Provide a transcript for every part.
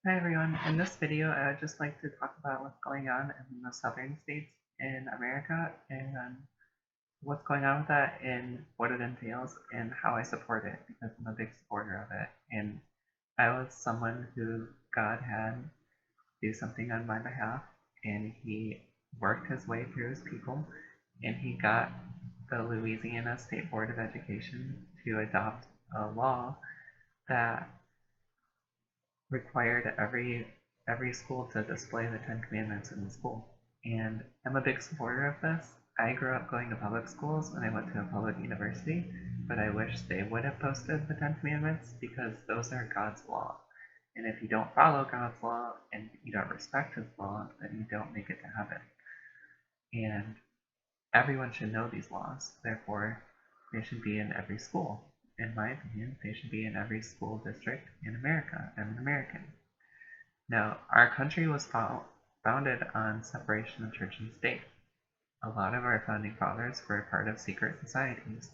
Hi everyone, in this video I would just like to talk about what's going on in the southern states in America and what's going on with that and what it entails and how I support it because I'm a big supporter of it. And I was someone who God had do something on my behalf and he worked his way through his people and he got the Louisiana State Board of Education to adopt a law that required every school to display the Ten Commandments in the school. And I'm a big supporter of this. I grew up going to public schools and I went to a public university, but I wish they would have posted the Ten Commandments because those are God's law. And if you don't follow God's law and you don't respect his law, then you don't make it to heaven. And everyone should know these laws. Therefore, they should be in every school. In my opinion, they should be in every school district in America. I'm an American. Now, our country was founded on separation of church and state. A lot of our founding fathers were part of secret societies.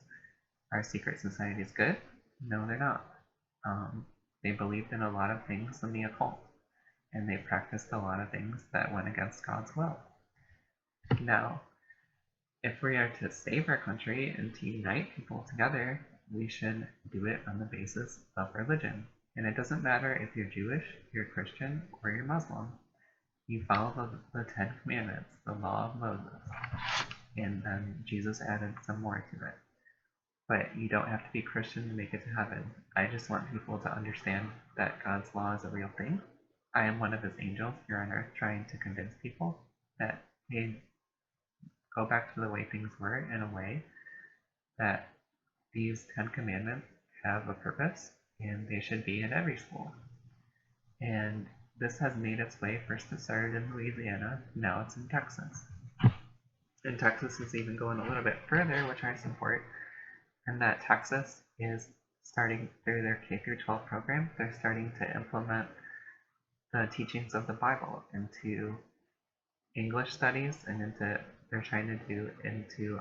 Are secret societies good? No, they're not. They believed in a lot of things in the occult, and they practiced a lot of things that went against God's will. Now, if we are to save our country and to unite people together, we should do it on the basis of religion. And it doesn't matter if you're Jewish, you're Christian, or you're Muslim. You follow the Ten Commandments, the law of Moses, and then Jesus added some more to it. But you don't have to be Christian to make it to heaven. I just want people to understand that God's law is a real thing. I am one of his angels here on earth trying to convince people that, hey, go back to the way things were in a way that these Ten Commandments have a purpose and they should be in every school. And this has made its way. First it started in Louisiana, now it's in Texas. And Texas is even going a little bit further, which I support, and that Texas is starting through their K through 12 program, they're starting to implement the teachings of the Bible into English studies and they're trying to do into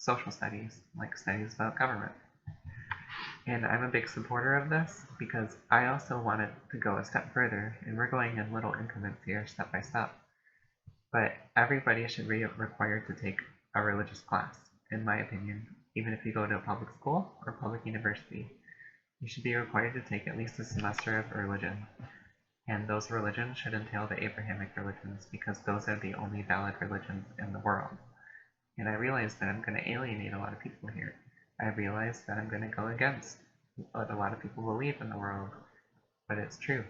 social studies, like studies about government. And I'm a big supporter of this because I also wanted to go a step further, and we're going in little increments here, step by step. But everybody should be required to take a religious class, in my opinion. Even if you go to a public school or public university, you should be required to take at least a semester of religion. And those religions should entail the Abrahamic religions because those are the only valid religions in the world. And I realize that I'm going to alienate a lot of people here. I realize that I'm going to go against what a lot of people believe in the world, but it's true.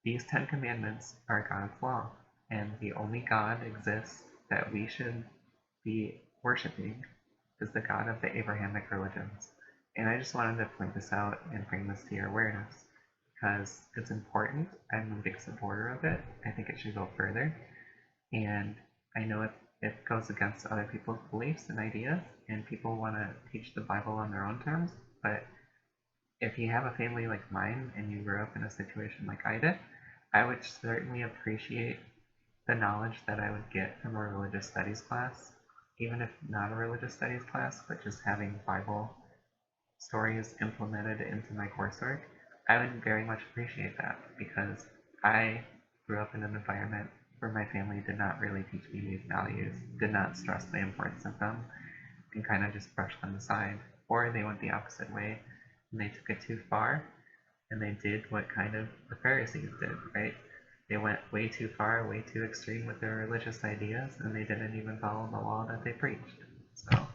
These Ten Commandments are God's law, and the only God exists that we should be worshiping is the God of the Abrahamic religions. And I just wanted to point this out and bring this to your awareness because it's important. I'm a big supporter of it. I think it should go further. And I know it goes against other people's beliefs and ideas, and people want to teach the Bible on their own terms. But if you have a family like mine and you grew up in a situation like I did, I would certainly appreciate the knowledge that I would get from a religious studies class, even if not a religious studies class, but just having Bible stories implemented into my coursework. I would very much appreciate that because I grew up in an environment where my family did not really teach me these values, did not stress the importance of them, and kind of just brushed them aside. Or they went the opposite way and they took it too far and they did what kind of the Pharisees did, right? They went way too far, way too extreme with their religious ideas, and they didn't even follow the law that they preached. So,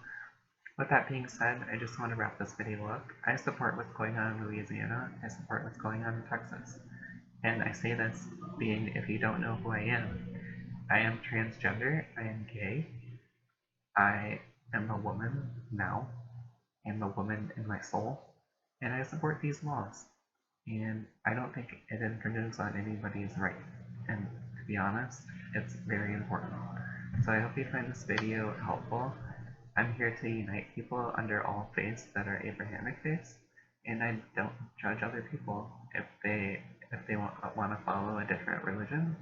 with that being said, I just want to wrap this video up. I support what's going on in Louisiana. I support what's going on in Texas. And I say this being, if you don't know who I am transgender, I am gay, I am a woman now, I'm a woman in my soul, and I support these laws. And I don't think it infringes on anybody's right. And to be honest, it's very important. So I hope you find this video helpful. I'm here to unite people under all faiths that are Abrahamic faiths, and I don't judge other people if they want to follow a different religion.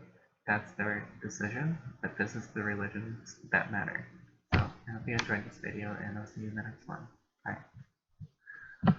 That's their decision, but this is the religions that matter. So I hope you enjoyed this video, and I'll see you in the next one. Bye.